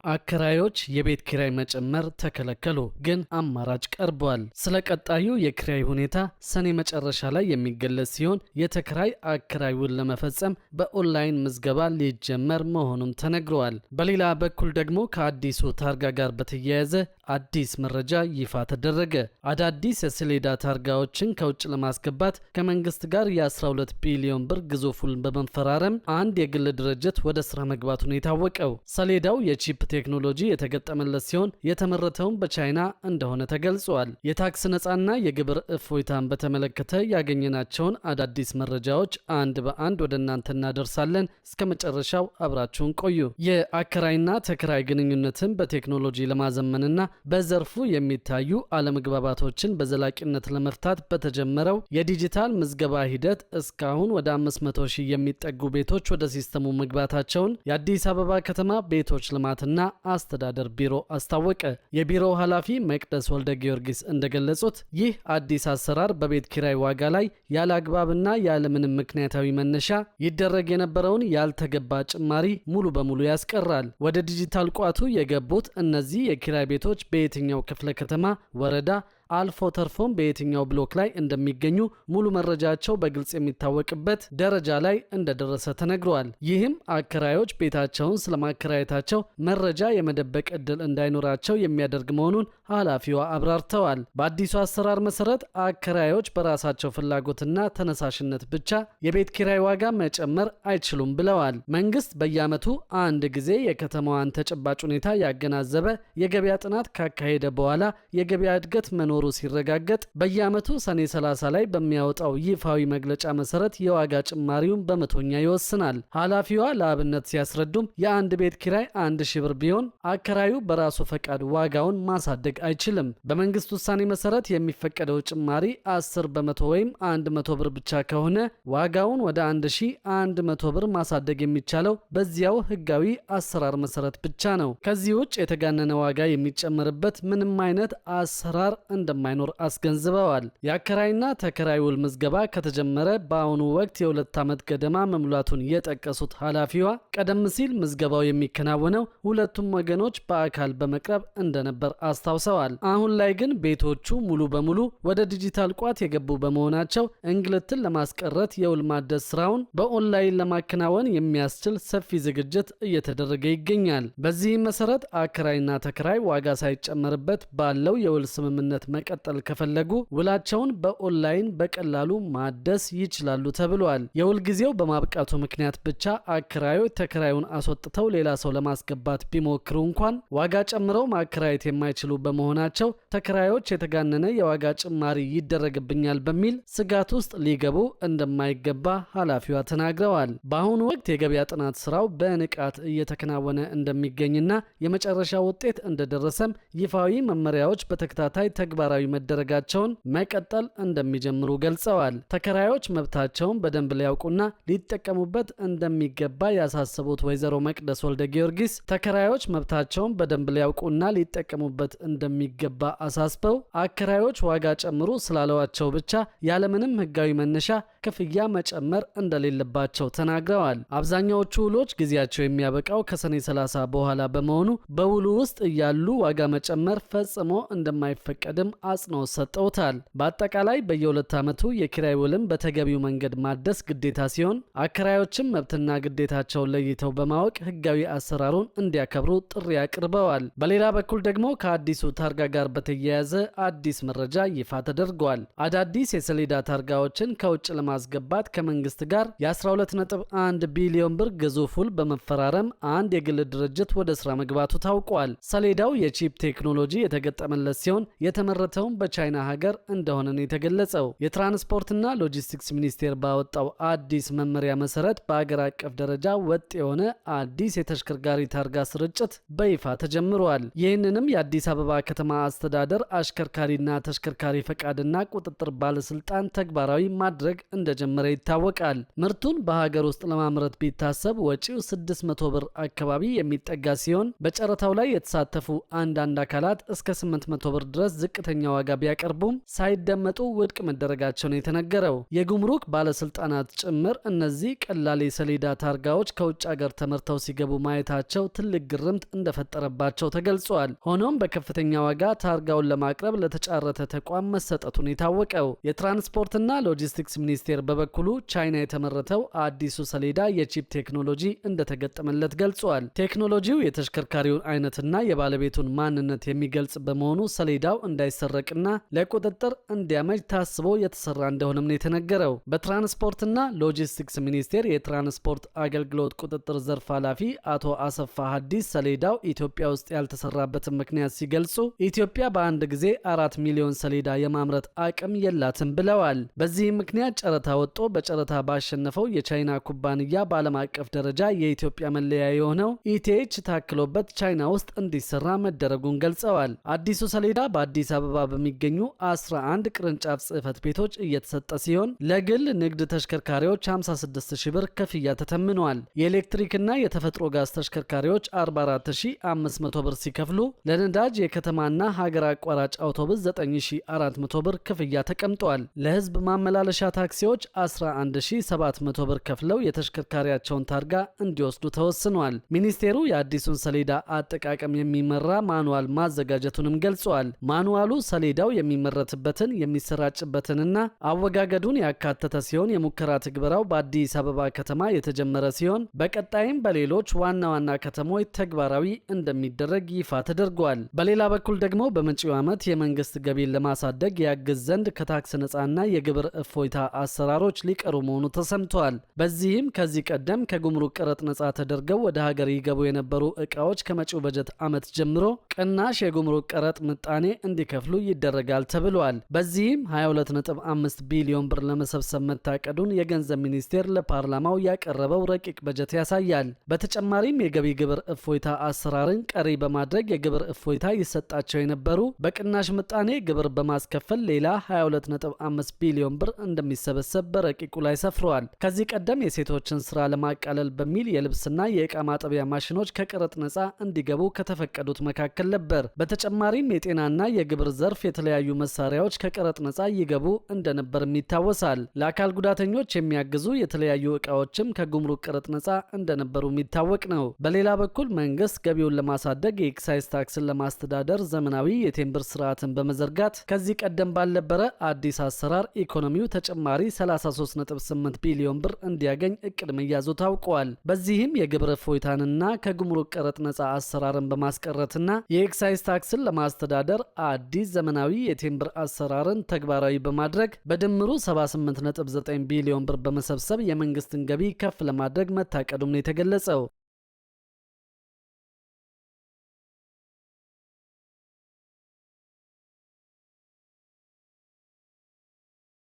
አከራዮች የቤት ኪራይ መጨመር ተከለከሉ፣ ግን አማራጭ ቀርቧል። ስለ ቀጣዩ የኪራይ ሁኔታ ሰኔ መጨረሻ ላይ የሚገለጽ ሲሆን የተከራይ አከራይ ውል ለመፈጸም በኦንላይን ምዝገባ ሊጀመር መሆኑም ተነግሯል። በሌላ በኩል ደግሞ ከአዲሱ ታርጋ ጋር በተያያዘ አዲስ መረጃ ይፋ ተደረገ። አዳዲስ የሰሌዳ ታርጋዎችን ከውጭ ለማስገባት ከመንግስት ጋር የ12 ቢሊዮን ብር ግዙፍ ውል በመፈራረም አንድ የግል ድርጅት ወደ ስራ መግባቱን የታወቀው። ሰሌዳው የቺፕ ቴክኖሎጂ የተገጠመለት ሲሆን የተመረተውን በቻይና እንደሆነ ተገልጿል። የታክስ ነጻና የግብር እፎይታን በተመለከተ ያገኘናቸውን አዳዲስ መረጃዎች አንድ በአንድ ወደ እናንተ እናደርሳለን። እስከ መጨረሻው አብራችሁን ቆዩ። የአከራይና ተከራይ ግንኙነትን በቴክኖሎጂ ለማዘመንና በዘርፉ የሚታዩ አለመግባባቶችን በዘላቂነት ለመፍታት በተጀመረው የዲጂታል ምዝገባ ሂደት እስካሁን ወደ 500 ሺህ የሚጠጉ ቤቶች ወደ ሲስተሙ መግባታቸውን የአዲስ አበባ ከተማ ቤቶች ልማትና አስተዳደር ቢሮ አስታወቀ። የቢሮው ኃላፊ መቅደስ ወልደ ጊዮርጊስ እንደገለጹት ይህ አዲስ አሰራር በቤት ኪራይ ዋጋ ላይ ያለ አግባብና ያለምንም ምክንያታዊ መነሻ ይደረግ የነበረውን ያልተገባ ጭማሪ ሙሉ በሙሉ ያስቀራል። ወደ ዲጂታል ቋቱ የገቡት እነዚህ የኪራይ ቤቶች በየትኛው ክፍለ ከተማ፣ ወረዳ አልፎ ተርፎም በየትኛው ብሎክ ላይ እንደሚገኙ ሙሉ መረጃቸው በግልጽ የሚታወቅበት ደረጃ ላይ እንደደረሰ ተነግሯል። ይህም አከራዮች ቤታቸውን ስለማከራየታቸው መረጃ የመደበቅ ዕድል እንዳይኖራቸው የሚያደርግ መሆኑን ኃላፊዋ አብራርተዋል። በአዲሱ አሰራር መሰረት አከራዮች በራሳቸው ፍላጎትና ተነሳሽነት ብቻ የቤት ኪራይ ዋጋ መጨመር አይችሉም ብለዋል። መንግስት በየዓመቱ አንድ ጊዜ የከተማዋን ተጨባጭ ሁኔታ ያገናዘበ የገበያ ጥናት ካካሄደ በኋላ የገበያ እድገት መኖሩ ሲረጋገጥ በየዓመቱ ሰኔ 30 ላይ በሚያወጣው ይፋዊ መግለጫ መሰረት የዋጋ ጭማሪውን በመቶኛ ይወስናል። ኃላፊዋ ለአብነት ሲያስረዱም የአንድ ቤት ኪራይ 1000 ብር ቢሆን አከራዩ በራሱ ፈቃድ ዋጋውን ማሳደግ አይችልም። በመንግስት ውሳኔ መሰረት የሚፈቀደው ጭማሪ 10 በመቶ ወይም 100 ብር ብቻ ከሆነ ዋጋውን ወደ 1100 ብር ማሳደግ የሚቻለው በዚያው ህጋዊ አሰራር መሰረት ብቻ ነው። ከዚህ ውጭ የተጋነነ ዋጋ የሚጨመርበት ምንም አይነት አሰራር እንደማይኖር አስገንዝበዋል። የአከራይና ተከራይ ውል ምዝገባ ከተጀመረ በአሁኑ ወቅት የ2 ዓመት ገደማ መሙላቱን የጠቀሱት ኃላፊዋ ቀደም ሲል ምዝገባው የሚከናወነው ሁለቱም ወገኖች በአካል በመቅረብ እንደነበር አስታውሰዋል። አሁን ላይ ግን ቤቶቹ ሙሉ በሙሉ ወደ ዲጂታል ቋት የገቡ በመሆናቸው እንግልትን ለማስቀረት የውል ማደስ ስራውን በኦንላይን ለማከናወን የሚያስችል ሰፊ ዝግጅት እየተደረገ ይገኛል። በዚህም መሰረት አከራይና ተከራይ ዋጋ ሳይጨመርበት ባለው የውል ስምምነት መቀጠል ከፈለጉ ውላቸውን በኦንላይን በቀላሉ ማደስ ይችላሉ ተብሏል። የውል ጊዜው በማብቃቱ ምክንያት ብቻ አከራዮች ተከራዩን አስወጥተው ሌላ ሰው ለማስገባት ቢሞክሩ እንኳን ዋጋ ጨምረው ማከራየት የማይችሉ በመሆናቸው ተከራዮች የተጋነነ የዋጋ ጭማሪ ይደረግብኛል በሚል ስጋት ውስጥ ሊገቡ እንደማይገባ ኃላፊዋ ተናግረዋል። በአሁኑ ወቅት የገበያ ጥናት ስራው በንቃት እየተከናወነ እንደሚገኝና የመጨረሻ ውጤት እንደደረሰም ይፋዊ መመሪያዎች በተከታታይ ተግባራዊ መደረጋቸውን መቀጠል እንደሚጀምሩ ገልጸዋል። ተከራዮች መብታቸውን በደንብ ሊያውቁና ሊጠቀሙበት እንደሚገባ ያሳሰቡት ወይዘሮ መቅደስ ወልደ ጊዮርጊስ ተከራዮች መብታቸውን በደንብ ሊያውቁና ሊጠቀሙበት እንደሚገባ አሳስበው አከራዮች ዋጋ ጨምሩ ስላለዋቸው ብቻ ያለምንም ሕጋዊ መነሻ ክፍያ መጨመር እንደሌለባቸው ተናግረዋል። አብዛኛዎቹ ውሎች ጊዜያቸው የሚያበቃው ከሰኔ 30 በኋላ በመሆኑ በውሉ ውስጥ እያሉ ዋጋ መጨመር ፈጽሞ እንደማይፈቀድም አጽንኦት ሰጠውታል። በአጠቃላይ በየ2 ዓመቱ የኪራይ ውልም በተገቢው መንገድ ማደስ ግዴታ ሲሆን አከራዮችም መብትና ግዴታቸውን ለይተው በማወቅ ህጋዊ አሰራሩን እንዲያከብሩ ጥሪ አቅርበዋል። በሌላ በኩል ደግሞ ከአዲሱ ታርጋ ጋር በተያያዘ አዲስ መረጃ ይፋ ተደርጓል። አዳዲስ የሰሌዳ ታርጋዎችን ከውጭ ለማስገባት ከመንግስት ጋር የ12.1 ቢሊዮን ብር ግዙፍ ውል በመፈራረም አንድ የግል ድርጅት ወደ ስራ መግባቱ ታውቋል። ሰሌዳው የቺፕ ቴክኖሎጂ የተገጠመለት ሲሆን የተመረተውን በቻይና ሀገር እንደሆነ ነው የተገለጸው። የትራንስፖርትና ሎጂስቲክስ ሚኒስቴር ባወጣው አዲስ መመሪያ መሰረት በአገር አቀፍ ደረጃ ወጥ የሆነ አዲስ የተሽከርካሪ ታርጋ ስርጭት በይፋ ተጀምሯል። ይህንንም የአዲስ አበባ ከተማ አስተዳደር አሽከርካሪና ተሽከርካሪ ፈቃድና ቁጥጥር ባለስልጣን ተግባራዊ ማድረግ እንደጀመረ ይታወቃል። ምርቱን በሀገር ውስጥ ለማምረት ቢታሰብ ወጪው 600 ብር አካባቢ የሚጠጋ ሲሆን በጨረታው ላይ የተሳተፉ አንዳንድ አካላት እስከ 800 ብር ድረስ ዝቅተኛ በከፍተኛ ዋጋ ቢያቀርቡም ሳይደመጡ ውድቅ መደረጋቸውን የተነገረው የጉምሩክ ባለስልጣናት ጭምር እነዚህ ቀላል የሰሌዳ ታርጋዎች ከውጭ ሀገር ተመርተው ሲገቡ ማየታቸው ትልቅ ግርምት እንደፈጠረባቸው ተገልጿል። ሆኖም በከፍተኛ ዋጋ ታርጋውን ለማቅረብ ለተጫረተ ተቋም መሰጠቱን የታወቀው የትራንስፖርትና ሎጂስቲክስ ሚኒስቴር በበኩሉ ቻይና የተመረተው አዲሱ ሰሌዳ የቺፕ ቴክኖሎጂ እንደተገጠመለት ገልጿል። ቴክኖሎጂው የተሽከርካሪውን አይነትና የባለቤቱን ማንነት የሚገልጽ በመሆኑ ሰሌዳው እንዳይሰረቅና ለቁጥጥር እንዲያመች ታስቦ የተሰራ እንደሆነም ነው የተነገረው። በትራንስፖርትና ሎጂስቲክስ ሚኒስቴር የትራንስፖርት አገልግሎት ቁጥጥር ዘርፍ ኃላፊ አቶ አሰፋ ሀዲስ ሰሌዳው ኢትዮጵያ ውስጥ ያልተሰራበትን ምክንያት ሲገልጹ ኢትዮጵያ በአንድ ጊዜ 4 ሚሊዮን ሰሌዳ የማምረት አቅም የላትም ብለዋል። በዚህም ምክንያት ጨረታ ወጥቶ በጨረታ ባሸነፈው የቻይና ኩባንያ በዓለም አቀፍ ደረጃ የኢትዮጵያ መለያ የሆነው ኢቲኤች ታክሎበት ቻይና ውስጥ እንዲሰራ መደረጉን ገልጸዋል። አዲሱ ሰሌዳ በአዲስ አበባ በሚገኙ 11 ቅርንጫፍ ጽህፈት ቤቶች እየተሰጠ ሲሆን ለግል ንግድ ተሽከርካሪዎች 56 ሺህ ብር ክፍያ ተተምኗል። የኤሌክትሪክና የተፈጥሮ ጋዝ ተሽከርካሪዎች 44500 ብር ሲከፍሉ ለነዳጅ የከተማና ሀገር አቋራጭ አውቶቡስ 9400 ብር ክፍያ ተቀምጧል። ለህዝብ ማመላለሻ ታክሲዎች 11700 ብር ከፍለው የተሽከርካሪያቸውን ታርጋ እንዲወስዱ ተወስኗል። ሚኒስቴሩ የአዲሱን ሰሌዳ አጠቃቀም የሚመራ ማኑዋል ማዘጋጀቱንም ገልጿል። ማኑዋሉ ሰሌዳው የሚመረትበትን የሚሰራጭበትንና አወጋገዱን ያካተተ ሲሆን የሙከራ ትግበራው በአዲስ አበባ ከተማ የተጀመረ ሲሆን በቀጣይም በሌሎች ዋና ዋና ከተሞች ተግባራዊ እንደሚደረግ ይፋ ተደርጓል። በሌላ በኩል ደግሞ በመጪው ዓመት የመንግስት ገቢን ለማሳደግ ያግዝ ዘንድ ከታክስ ነጻና የግብር እፎይታ አሰራሮች ሊቀሩ መሆኑ ተሰምቷል። በዚህም ከዚህ ቀደም ከጉምሩክ ቀረጥ ነጻ ተደርገው ወደ ሀገር ይገቡ የነበሩ እቃዎች ከመጪው በጀት ዓመት ጀምሮ ቅናሽ የጉምሩክ ቀረጥ ምጣኔ እንዲከፍሉ ይደረጋል ተብሏል። በዚህም 22.5 ቢሊዮን ብር ለመሰብሰብ መታቀዱን የገንዘብ ሚኒስቴር ለፓርላማው ያቀረበው ረቂቅ በጀት ያሳያል። በተጨማሪም የገቢ ግብር እፎይታ አሰራርን ቀሪ በማድረግ የግብር እፎይታ ይሰጣቸው የነበሩ በቅናሽ ምጣኔ ግብር በማስከፈል ሌላ 22.5 ቢሊዮን ብር እንደሚሰበሰብ በረቂቁ ላይ ሰፍረዋል። ከዚህ ቀደም የሴቶችን ስራ ለማቃለል በሚል የልብስና የዕቃ ማጠቢያ ማሽኖች ከቀረጥ ነጻ እንዲገቡ ከተፈቀዱት መካከል ነበር። በተጨማሪም የጤናና የግብር ዘርፍ የተለያዩ መሳሪያዎች ከቀረጥ ነጻ ይገቡ እንደነበርም ይታወሳል። ለአካል ጉዳተኞች የሚያግዙ የተለያዩ ዕቃዎችም ከጉምሩክ ቀረጥ ነጻ እንደነበሩ የሚታወቅ ነው። በሌላ በኩል መንግስት ገቢውን ለማሳደግ የኤክሳይዝ ታክስን ለማስተዳደር ዘመናዊ የቴምብር ስርዓትን በመዘርጋት ከዚህ ቀደም ባልነበረ አዲስ አሰራር ኢኮኖሚው ተጨማሪ 33.8 ቢሊዮን ብር እንዲያገኝ እቅድ መያዙ ታውቋል። በዚህም የግብር እፎይታንና ከጉምሩክ ቀረጥ ነጻ አሰራርን በማስቀረትና የኤክሳይዝ ታክስን ለማስተዳደር አዲስ ዘመናዊ የቴምብር አሰራርን ተግባራዊ በማድረግ በድምሩ 78.9 ቢሊዮን ብር በመሰብሰብ የመንግስትን ገቢ ከፍ ለማድረግ መታቀዱም ነው የተገለጸው።